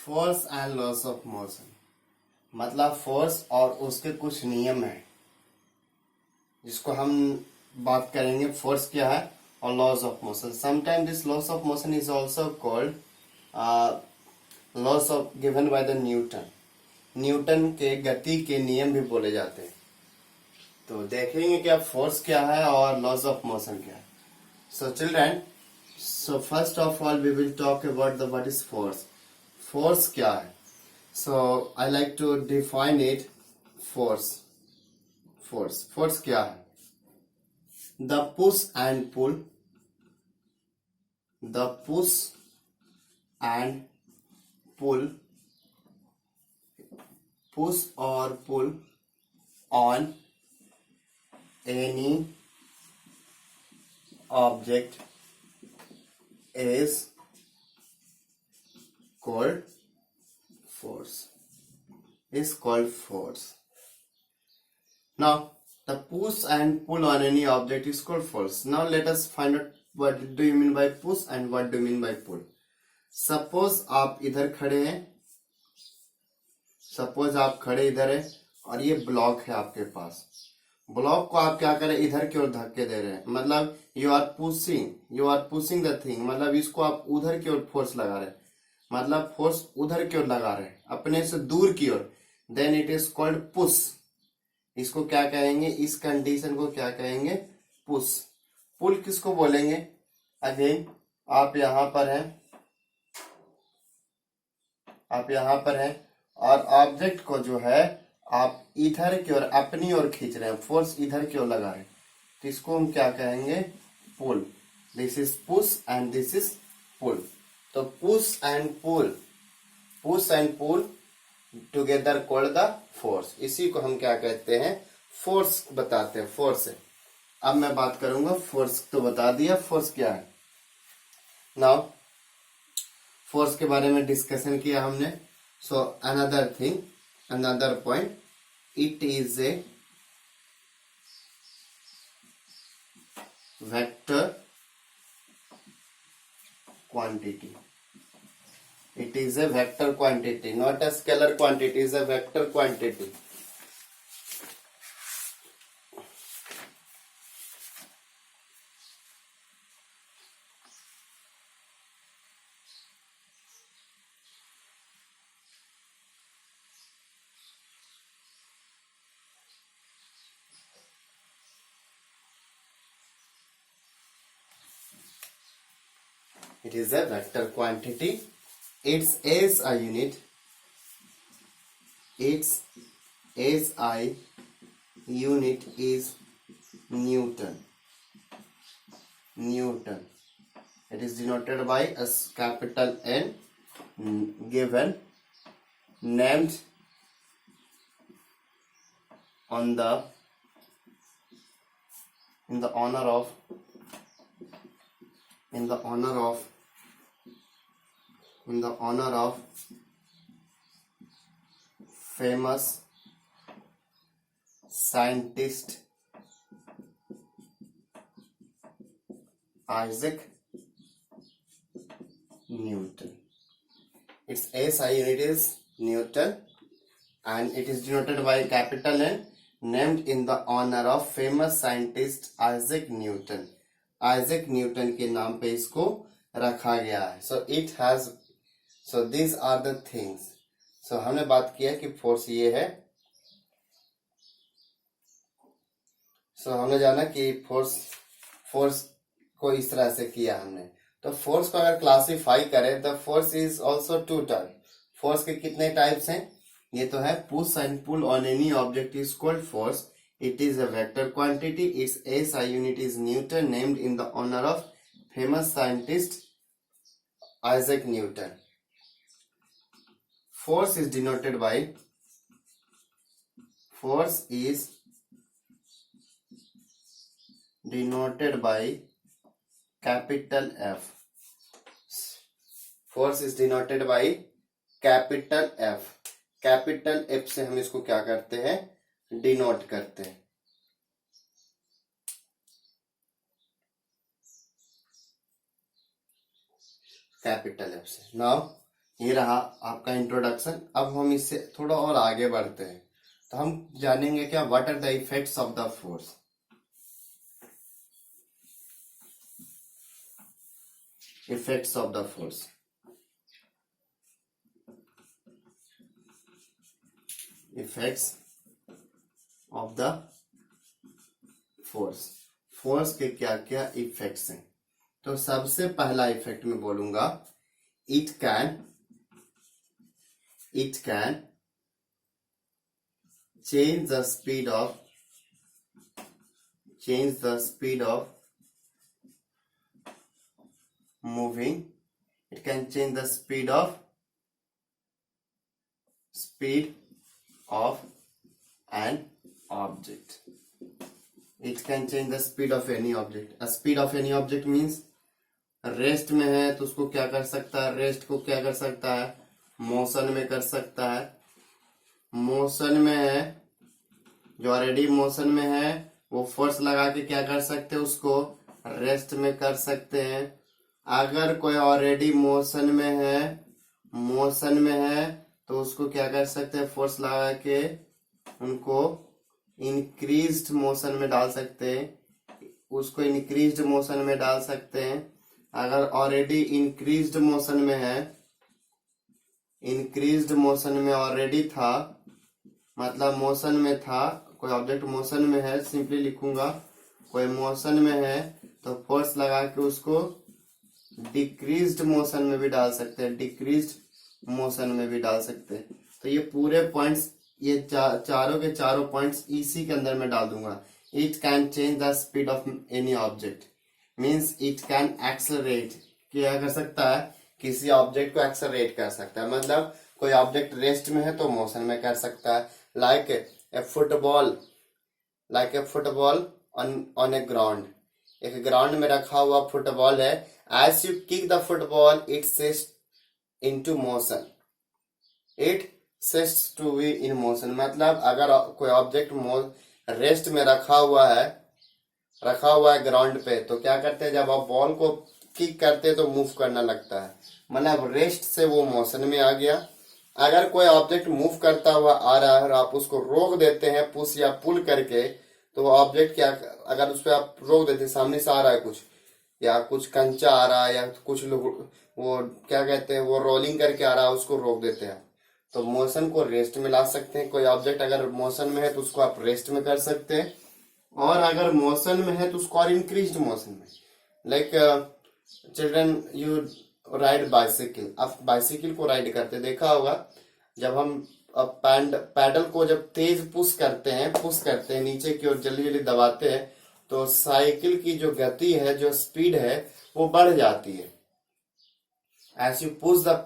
Force and loss of motion मतलब force और उसके कुछ नियम है जिसको हम बात करेंगे। फोर्स क्या है और loss of motion. Sometime this loss of motion is also called loss of given by the Newton. Newton के गति के नियम भी बोले जाते हैं। तो देखेंगे कि अब फोर्स क्या है और लॉस ऑफ मोशन क्या है। So children, so first of all we will talk about the what is force. Force क्या है? So I like to define it. Force क्या है? The push and pull push or pull on any object is called force. Now the push and pull on any object is called force. Now let us find out what do you mean by push and what do you mean by pull. Suppose आप इधर खड़े हैं, आप खड़े इधर है और ये ब्लॉक है आपके पास। ब्लॉक को आप क्या करें, इधर की ओर धक्के दे रहे हैं, मतलब you are pushing the thing, मतलब इसको आप उधर की ओर फोर्स लगा रहे हैं, मतलब फोर्स उधर की ओर लगा रहे हैं अपने से दूर की ओर। Then it is called push. इसको क्या कहेंगे, इस कंडीशन को क्या कहेंगे, पुश। पुल किसको बोलेंगे, अगेन आप यहां पर हैं और ऑब्जेक्ट को जो है आप इधर की ओर अपनी ओर खींच रहे हैं, फोर्स इधर की ओर लगा रहे हैं, तो इसको हम क्या कहेंगे, pull. This is push and this is pull. तो push and pull together called the force. इसी को हम क्या कहते हैं, फोर्स बताते हैं, फोर्स है। अब मैं बात करूंगा, फोर्स तो बता दिया फोर्स क्या है। नाउ फोर्स के बारे में डिस्कशन किया हमने। सो another point, it is a vector quantity. It is a vector quantity, not a scalar quantity. It is a vector quantity. It is a vector quantity. Its SI unit, is Newton. It is denoted by a capital N, given, named in the honor of famous scientist Isaac Newton. Its SI unit is Newton and it is denoted by capital N, named in the honor of famous scientist Isaac Newton. Isaac Newton के नाम पे इसको रखा गया है। So these are the things. So हमने बात किया कि फोर्स ये है। So हमने जाना कि फोर्स को इस तरह से किया हमने। तो फोर्स को अगर क्लासिफाई करें, the force is also two type. Force के कितने टाइप्स हैं, ये तो है push and pull on any object is called force. It is a vector quantity. Its SI unit is Newton, named in the honor of famous scientist Isaac Newton. Force is denoted by capital F. Force is denoted by capital F. Capital F से हम इसको क्या करते हैं, denote करते हैं. Capital F से. Now ये रहा आपका इंट्रोडक्शन। अब हम इससे थोड़ा और आगे बढ़ते हैं, तो हम जानेंगे क्या what are the effects of the force. Effects of the force, effects of the force, force के क्या क्या इफेक्ट्स हैं। तो सबसे पहला इफेक्ट में बोलूंगा, it can change the speed of moving. It can change the speed of an object. It can change the speed of any object. A speed of any object means rest में है तो उसको क्या कर सकता है, रेस्ट को क्या कर सकता है, मोशन में कर सकता है। मोशन में है, जो ऑलरेडी मोशन में है वो फोर्स लगा के क्या कर सकते हैं, उसको रेस्ट में कर सकते हैं। अगर कोई ऑलरेडी मोशन में है तो उसको क्या कर सकते हैं, फोर्स लगा के उनको इंक्रीज्ड मोशन में डाल सकते हैं, उसको इंक्रीज्ड मोशन में डाल सकते हैं। अगर ऑलरेडी इंक्रीज्ड मोशन में ऑलरेडी था, मतलब मोशन में था, कोई ऑब्जेक्ट मोशन में है, सिंपली लिखूंगा कोई मोशन में है तो फोर्स लगा के उसको डिक्रीज्ड मोशन में भी डाल सकते हैं, डिक्रीज्ड मोशन में भी डाल सकते हैं। तो ये पूरे पॉइंट्स, ये चारों के चारों पॉइंट्स इसी के अंदर में डाल दूंगा। It can change the speed of any object, means it can accelerate, क्या कर सकता है, किसी ऑब्जेक्ट को एक्सेलरेट कर सकता है। मतलब कोई ऑब्जेक्ट रेस्ट में है तो मोशन में कर सकता है। Like a football on a ground, एक ग्राउंड में रखा हुआ फुटबॉल है। As you kick the football it sets into motion, it sets to be in motion. मतलब अगर कोई ऑब्जेक्ट रेस्ट में रखा हुआ है ग्राउंड पे, तो क्या करते हैं, जब आप बॉल को किक करते हैं तो मूव करना लगता है, मतलब रेस्ट से वो मोशन में आ गया। अगर कोई ऑब्जेक्ट मूव करता हुआ आ रहा है और आप उसको रोक देते हैं पुश या पुल करके, तो वो ऑब्जेक्ट क्या, अगर उस पर आप रोक देते हैं, सामने से आ रहा है कुछ, या कुछ कंचा आ रहा है, या कुछ लोग वो क्या कहते हैं, वो रोलिंग करके आ रहा है, उसको रोक देते हैं, तो मोशन को रेस्ट में ला सकते हैं। कोई ऑब्जेक्ट अगर मोशन में है तो उसको आप रेस्ट में कर सकते हैं, और अगर मोशन में है तो उसको और इंक्रीज्ड मोशन में। Like children, you ride bicycle, आप बाइसिकल को राइड करते देखा होगा, जब हम पैडल को जब तेज पुश करते हैं नीचे की ओर जल्दी जल्दी दबाते हैं, तो साइकिल की जो गति है, जो स्पीड है, वो बढ़ जाती है। As you push the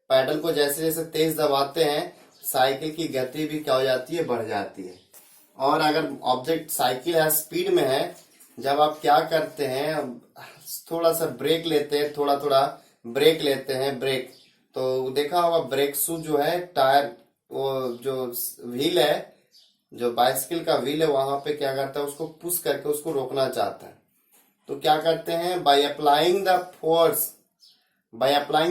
pedal को जैसे जैसे तेज दबाते हैं, साइकिल की गति भी क्या हो जाती है, बढ़ जाती है। और अगर ऑब्जेक्ट साइकिल है, स्पीड में है, जब आप क्या करते हैं, थोड़ा सा ब्रेक लेते हैं, थोड़ा ब्रेक लेते हैं, ब्रेक, तो देखा होगा ब्रेक शू जो है, टायर, वो जो व्हील है, जो बाइसिकल का व्हील है, वहां पे क्या करता है, उसको पुश करके उसको रोकना चाहता है, तो क्या करते हैं, by applying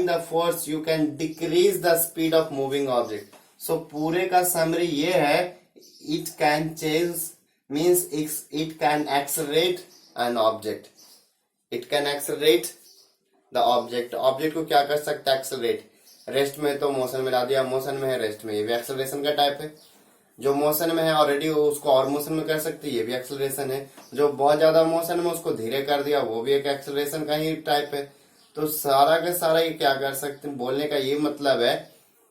the force you can decrease the speed of moving object. So पूरे का समरी ये है, it can change means it can accelerate an object, it can accelerate the object को क्या कर सकता है, एक्सेलरेट। रेस्ट में तो मोशन में ला दिया, मोशन में है रेस्ट में, ये भी एक्सेलरेशन का टाइप है। जो मोशन में है ऑलरेडी उसको और मोशन में कर सकती है, ये भी एक्सेलरेशन है। जो बहुत ज्यादा मोशन में उसको धीरे कर दिया, वो भी एक एक्सेलरेशन का ही टाइप है। तो सारा का सारा ये क्या कर सकते हैं, बोलने का ये मतलब है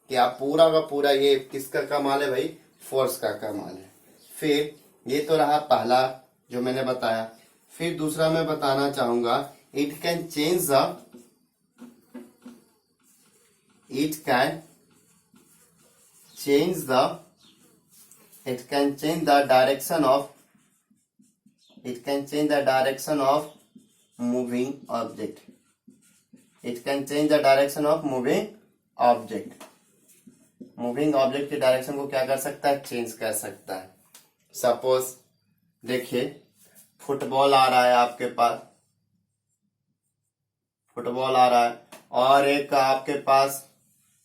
कि आप पूरा का पूरा, ये किसका कमाल है भाई, फोर्स का कमाल है। फिर ये तो रहा पहला जो मैंने बताया। फिर दूसरा मैं बताना चाहूंगा, it can change the direction of moving object. It can change the direction of moving object. Moving object की डायरेक्शन को क्या कर सकता है, चेंज कर सकता है। सपोज देखिए, फुटबॉल आ रहा है आपके पास, फुटबॉल आ रहा है, और एक आपके पास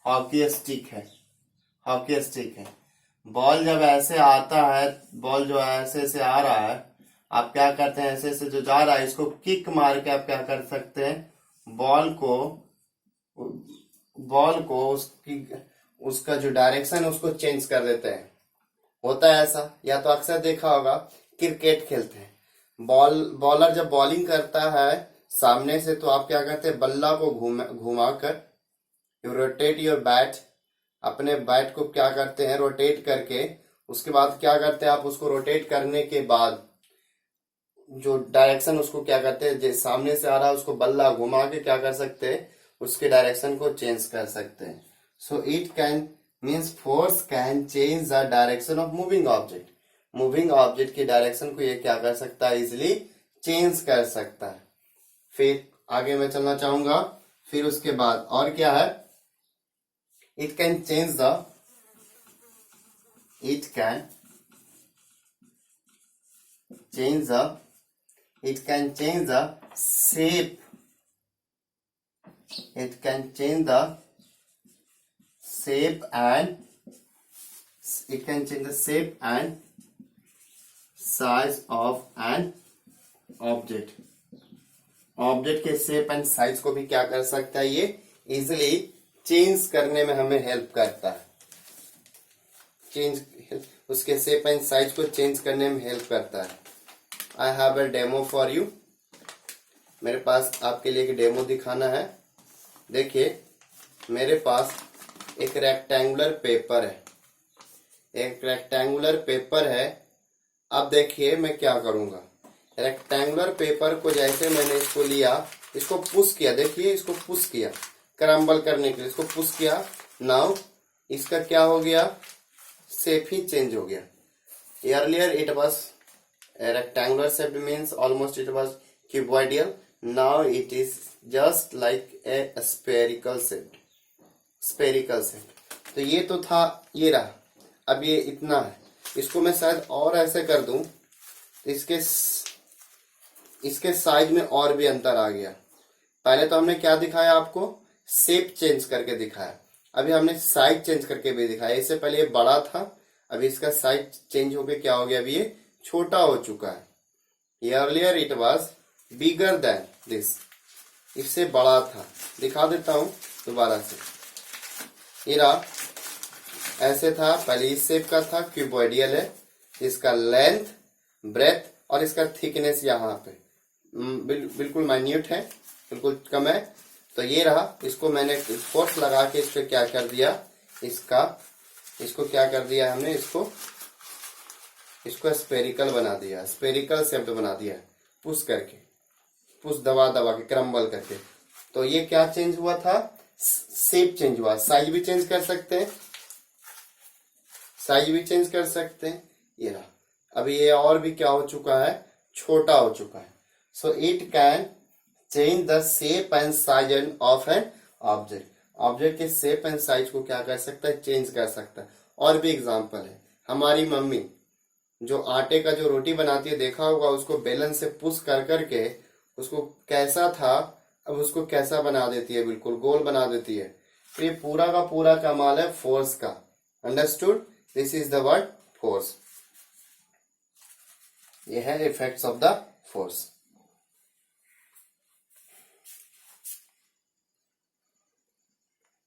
हॉकी स्टिक है, हॉकी स्टिक है। बॉल जब ऐसे आता है, बॉल जो ऐसे से आ रहा है, आप क्या करते हैं, ऐसे से जो जा रहा है इसको किक मार के आप क्या कर सकते हैं, बॉल को उसका जो डायरेक्शन है उसको चेंज कर देते हैं। होता है ऐसा, या तो अक्सर देखा होगा क्रिकेट खेलते हैं, बॉलर जब बॉलिंग करता है सामने से, तो आप क्या करते हैं, बल्ला को घुमा कर, यू रोटेट योर बैट, अपने बैट को क्या करते हैं, रोटेट करके, उसके बाद क्या करते हैं आप, उसको रोटेट करने के बाद जो डायरेक्शन उसको क्या करते हैं, जो सामने से आ रहा है उसको बल्ला घुमा के क्या कर सकते हैं, उसके डायरेक्शन को चेंज कर सकते हैं। So it can means force can change the direction of moving object. Moving object की डायरेक्शन को ये क्या कर सकता है, इजिली चेंज कर सकता है। फिर आगे मैं चलना चाहूंगा, फिर उसके बाद और क्या है, it can change the it can change the it can change the shape, it can change the shape and it can change the shape and size of an object। Object के शेप एंड साइज को भी क्या कर सकता है, ये easily change करने में हमें हेल्प करता है, उसके शेप एंड साइज को चेंज करने में हेल्प करता है। I have a demo for you, मेरे पास आपके लिए एक डेमो दिखाना है। देखिए मेरे पास एक रेक्टेंगुलर पेपर है, एक रेक्टेंगुलर पेपर है। अब देखिए मैं क्या करूंगा, रेक्टेंगुलर पेपर को जैसे मैंने इसको लिया, इसको पुश किया, देखिए इसको पुश किया क्रम्बल करने के लिए, इसको पुश किया। नाउ इसका क्या हो गया, शेप ही चेंज हो गया। Earlier it was rectangular shape, means almost it was cuboidal, now it is just like a spherical shape, spherical shape. तो ये तो था, ये रहा, अब ये इतना है, इसको मैं शायद और ऐसे कर दूं, इसके साइज में और भी अंतर आ गया। पहले तो हमने क्या दिखाया आपको, शेप चेंज करके दिखाया, अभी हमने साइज चेंज करके भी दिखाया। इससे पहले ये बड़ा था, अभी इसका साइज चेंज होके क्या हो गया, अभी ये छोटा हो चुका है। Earlier it was bigger than this, इससे बड़ा था। दिखा देता हूं दोबारा से, ये रहा, ऐसे था पहले, इस शेप का था, क्यूबॉइडियल है। इसका लेंथ, ब्रेथ और इसका थिकनेस यहाँ पे बिल्कुल माइन्यूट है, बिल्कुल कम है। तो ये रहा, इसको मैंने फोर्स लगा के इस पे क्या कर दिया, इसको क्या कर दिया हमने, इसको स्फेरिकल बना दिया, स्फेरिकल शेप बना दिया, पुश करके, पुश दबा के क्रम्बल करके। तो ये क्या चेंज हुआ था, शेप चेंज हुआ। साइज भी चेंज कर सकते हैं, साइज भी चेंज कर सकते हैं। ये रहा, अभी ये और भी क्या हो चुका है, छोटा हो चुका है। So it can change the shape and size of an object. Object के शेप एंड साइज को क्या कर सकता है, चेंज कर सकता है। और भी एग्जांपल है, हमारी मम्मी जो आटे का जो रोटी बनाती है, देखा होगा, उसको बेलन से पुश कर करके उसको कैसा था, अब उसको कैसा बना देती है, बिल्कुल गोल बना देती है। तो ये पूरा का पूरा कमाल है फोर्स का। Understood, this is the word force. ये है इफेक्ट्स ऑफ द फोर्स।